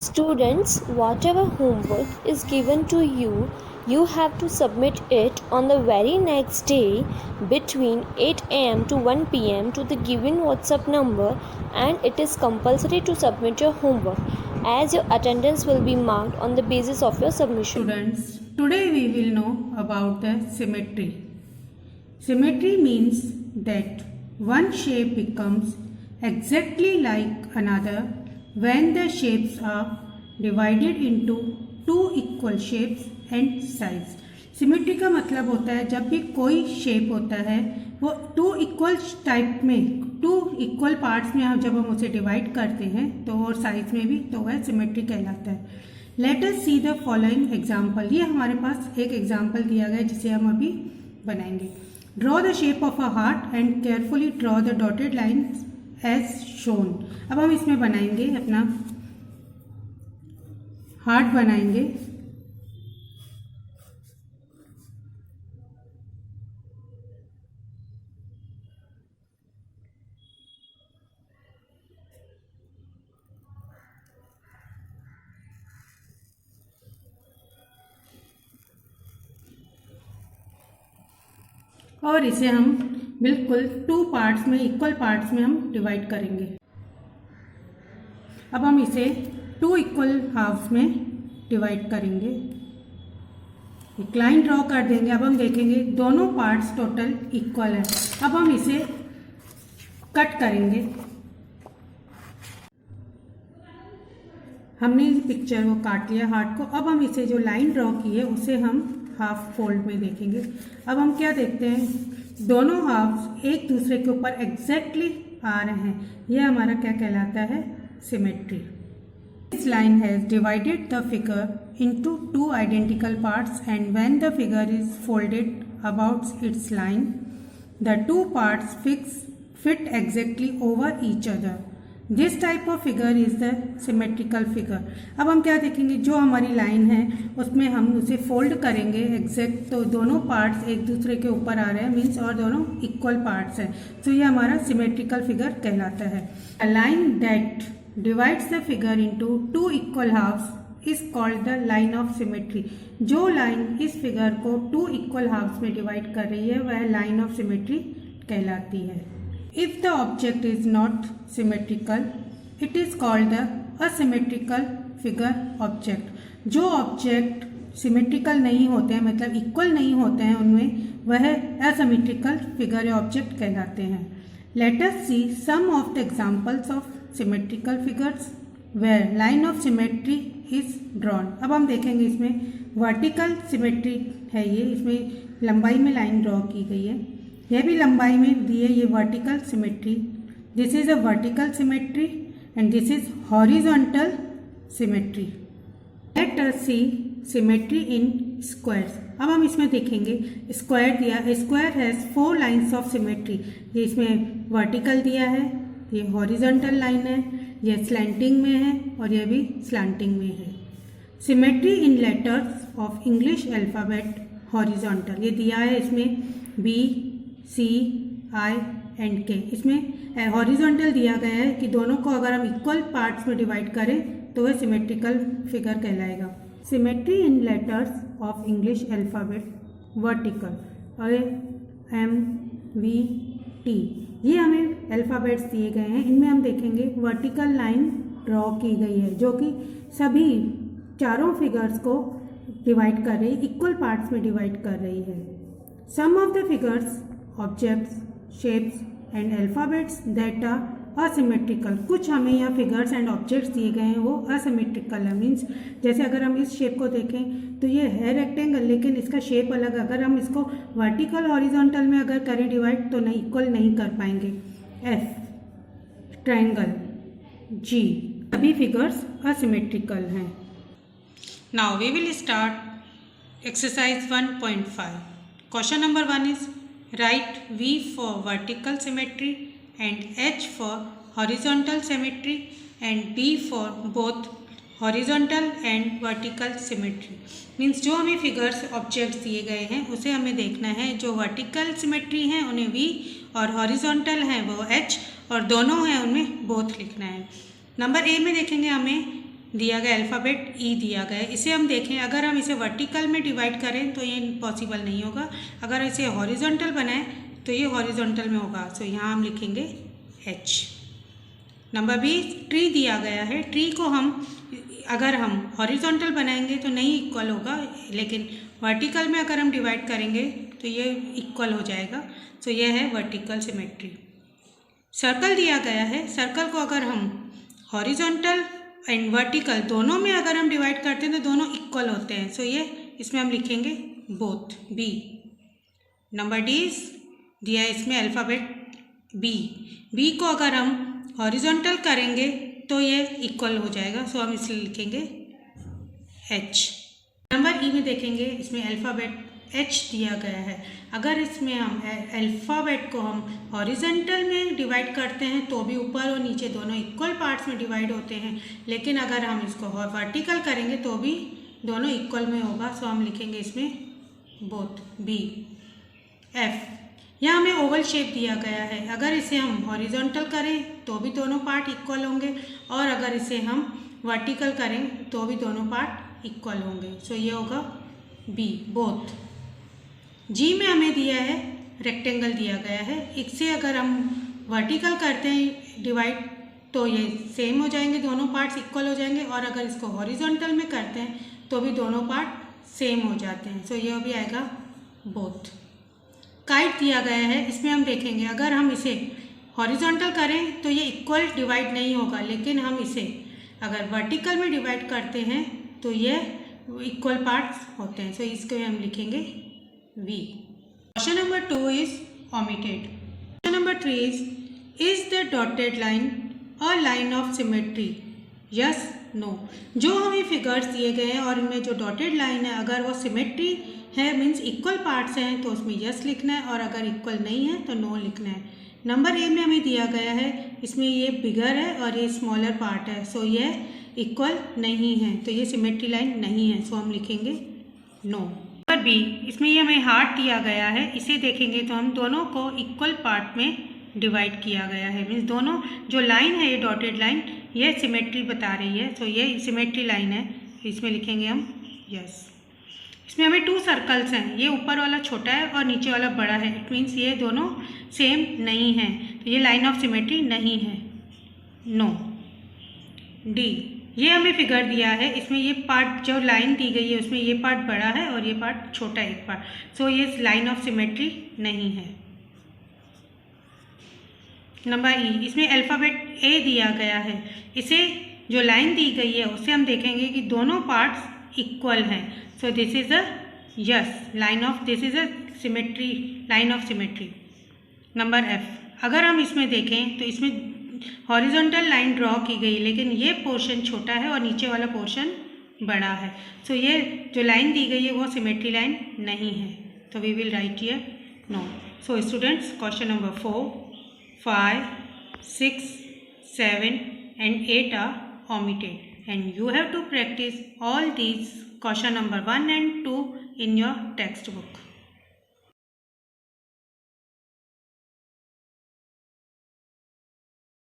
Students, whatever homework is given to you, you have to submit it on the very next day between 8 am to 1 pm to the given WhatsApp number, and it is compulsory to submit your homework as your attendance will be marked on the basis of your submission. Students, today we will know about the symmetry. Symmetry means that one shape becomes exactly like another when the shapes are divided into two equal shapes and size. Symmetry का मतलब होता है जब भी कोई shape होता है वो टू इक्वल टाइप में, टू इक्वल पार्ट्स में जब हम उसे डिवाइड करते हैं तो और साइज में भी, तो वह सिमेट्री कहलाता है. Late us see the following example. ये हमारे पास एक एग्जाम्पल दिया गया है जिसे हम अभी बनाएंगे. Draw the shape of a heart and carefully draw the dotted lines as shown. अब हम इसमें बनाएंगे अपना हार्ट बनाएंगे. और इसे हम बिल्कुल टू पार्ट्स में, इक्वल पार्ट्स में हम डिवाइड करेंगे. अब हम इसे टू इक्वल हाफ्स में डिवाइड करेंगे. एक लाइन ड्रॉ कर देंगे. अब हम देखेंगे दोनों पार्ट्स टोटल इक्वल है. अब हम इसे कट करेंगे. हमने पिक्चर वो काट लिया हार्ट को. अब हम इसे जो लाइन ड्रॉ की है उसे हम हाफ फोल्ड में देखेंगे. अब हम क्या देखते हैं, दोनों हाफ्स एक दूसरे के ऊपर एग्जैक्टली आ रहे हैं. यह हमारा क्या कहलाता है, symmetry. This line has divided the figure into two identical parts and when the figure is folded about it's line the two parts fit exactly over each other. This type of figure is the symmetrical figure. अब हम क्या देखेंगे, जो हमारी line है उसमें हम उसे फोल्ड करेंगे एग्जैक्ट, तो दोनों पार्ट्स एक दूसरे के ऊपर आ रहे हैं, मीन्स और दोनों इक्वल पार्ट्स हैं. तो ये हमारा सिमेट्रिकल फिगर कहलाता है. A line that divides the figure into two equal halves is called the line of symmetry. जो लाइन इस फिगर को टू इक्वल हाफ्स में डिवाइड कर रही है वह लाइन ऑफ सिमेट्री कहलाती है. If the object is not symmetrical, it is called the asymmetrical figure object. जो ऑब्जेक्ट सिमेट्रिकल नहीं होते हैं, मतलब इक्वल नहीं होते हैं उनमें, वह asymmetrical figure ऑब्जेक्ट कहलाते हैं. Let us see some of the examples of symmetrical figures where line of symmetry is drawn. अब हम देखेंगे इसमें वर्टिकल सिमेट्री है, ये इसमें लंबाई में लाइन ड्रॉ की गई है. यह भी लंबाई में दी है, ये vertical symmetry. This is a vertical symmetry and this is horizontal symmetry. Let us see symmetry in squares. अब हम इसमें देखेंगे स्क्वायर दिया. Square has four lines of symmetry. ये इसमें वर्टिकल दिया है, ये हॉरिजॉन्टल लाइन है, ये स्लैंटिंग में है और यह भी स्लैंटिंग में है. Symmetry in letters of English alphabet horizontal. ये दिया है इसमें बी, सी, आई एंड के. इसमें हॉरिजॉन्टल दिया गया है कि दोनों को अगर हम इक्वल पार्ट्स में डिवाइड करें तो वह सिमेट्रिकल फिगर कहलाएगा. Symmetry in letters of English alphabet vertical A, M, V, T. ये हमें अल्फ़ाबेट्स दिए गए हैं. इनमें हम देखेंगे वर्टिकल लाइन ड्रॉ की गई है जो कि सभी चारों फिगर्स को डिवाइड कर रही, इक्वल पार्ट्स में डिवाइड कर रही है. Some of the figures, objects, shapes and alphabets that are asymmetrical. कुछ हमें यहाँ फिगर्स एंड ऑब्जेक्ट्स दिए गए हैं वो असिमेट्रिकल है. मीन्स जैसे अगर हम इस शेप को देखें तो ये है रेक्टेंगल, लेकिन इसका शेप अलग. अगर हम इसको वर्टिकल हॉरिजॉन्टल में अगर करें डिवाइड तो नहीं, इक्वल नहीं कर पाएंगे. एफ, ट्रायंगल, जी, सभी फिगर्स असिमेट्रिकल हैं. Now we will start exercise 1.5. Question number 1 is write V for vertical symmetry and H for horizontal symmetry and D for both horizontal and vertical symmetry. Means जो हमें figures objects दिए गए हैं उसे हमें देखना है. जो वर्टिकल सिमेट्री हैं उन्हें V और हॉरिजॉन्टल हैं वो H और दोनों हैं उनमें बोथ लिखना है. नंबर ए में देखेंगे हमें दिया गया अल्फ़ाबेट ई दिया गया है। इसे हम देखें, अगर हम इसे वर्टिकल में डिवाइड करें तो ये पॉसिबल नहीं होगा। अगर इसे हॉरिजॉन्टल बनाएं तो ये हॉरिजॉन्टल में होगा। सो यहाँ हम लिखेंगे H। नंबर बी, ट्री दिया गया है। ट्री को हम अगर हम हॉरिजॉन्टल बनाएंगे तो नहीं इक्वल होगा, लेकिन वर्टिकल में अगर हम डिवाइड करेंगे तो ये इक्वल हो जाएगा। सो ये है वर्टिकल सिमेट्री। सर्कल दिया गया है। सर्कल को अगर हम हॉरिजॉन्टल एंड वर्टिकल दोनों में अगर हम डिवाइड करते हैं तो दोनों इक्वल होते हैं। सो ये इसमें हम लिखेंगे बोथ, बी। नंबर डी दिया है इसमें अल्फ़ाबेट बी। बी को अगर हम हॉरिजॉन्टल करेंगे तो ये इक्वल हो जाएगा। सो हम इसलिए लिखेंगे H। नंबर ई में देखेंगे, इसमें अल्फ़ाबेट H दिया गया है। अगर इसमें हम अल्फ़ाबेट को हम हॉरिजॉन्टल में डिवाइड करते हैं तो भी ऊपर और नीचे दोनों इक्वल पार्ट्स में डिवाइड होते हैं, लेकिन अगर हम इसको वर्टिकल करेंगे तो भी दोनों इक्वल में होगा। सो हम लिखेंगे इसमें बोथ, बी। F, यहाँ हमें ओवल शेप दिया गया है। अगर इसे हम हॉरिजॉन्टल करें तो भी दोनों पार्ट इक्वल होंगे, और अगर इसे हम वर्टिकल करें तो भी दोनों पार्ट इक्वल होंगे। सो ये होगा बी, बोथ। जी में हमें दिया है रेक्टेंगल दिया गया है। इससे अगर हम वर्टिकल करते हैं डिवाइड तो ये सेम हो जाएंगे, दोनों पार्ट्स इक्वल हो जाएंगे, और अगर इसको हॉरिजॉन्टल में करते हैं तो भी दोनों पार्ट सेम हो जाते हैं। सो ये भी आएगा बोथ। काइट दिया गया है। इसमें हम देखेंगे, अगर हम इसे हॉरिजॉन्टल करें तो ये इक्वल डिवाइड नहीं होगा, लेकिन हम इसे अगर वर्टिकल में डिवाइड करते हैं तो ये इक्वल पार्ट्स होते हैं। सो इसको हम लिखेंगे V। Question number 2 is omitted. Question number 3 is the dotted line a line of symmetry? Yes, no. जो हमें फिगर्स दिए गए हैं और इनमें जो डॉटेड लाइन है अगर वो सिमेट्री है मीन्स इक्वल पार्ट्स हैं तो उसमें यस लिखना है, और अगर इक्वल नहीं है तो नो लिखना है। नंबर ए में हमें दिया गया है, इसमें ये बिगर है और ये स्मॉलर पार्ट है। सो ये इक्वल नहीं है, तो ये सिमेट्री लाइन नहीं है। सो हम लिखेंगे नो। नंबर बी, इसमें ये हमें हार्ट दिया गया है। इसे देखेंगे तो हम दोनों को इक्वल पार्ट में डिवाइड किया गया है, मीन्स दोनों जो लाइन है ये डॉटेड लाइन ये सिमेट्री बता रही है। सो ये सिमेट्री लाइन है, इसमें लिखेंगे हम यस। इसमें हमें 2 सर्कल्स हैं, ये ऊपर वाला छोटा है और नीचे वाला बड़ा है। इट मीन्स ये दोनों सेम नहीं हैं, तो ये लाइन ऑफ सिमेट्री नहीं है, नो। डी, ये हमें फिगर दिया है, इसमें ये पार्ट जो लाइन दी गई है उसमें ये पार्ट बड़ा है और ये पार्ट छोटा है एक पार्ट। सो ये लाइन ऑफ सिमेट्री नहीं है। नंबर ई, इसमें अल्फ़ाबेट ए दिया गया है। इसे जो लाइन दी गई है उससे हम देखेंगे कि दोनों पार्ट्स इक्वल हैं। So this is a yes line of, this is a symmetry, line of symmetry. Number F, अगर हम इसमें देखें तो इसमें हॉरिजॉन्टल लाइन ड्रॉ की गई, लेकिन ये पोर्शन छोटा है और नीचे वाला पोर्शन बड़ा है। सो ये जो लाइन दी गई है वो सिमेट्री लाइन नहीं है, तो we will write here no. So students, question number 4, 5, 6, 7 and 8 are omitted, and you have to practice all these question number 1 and 2 in your textbook.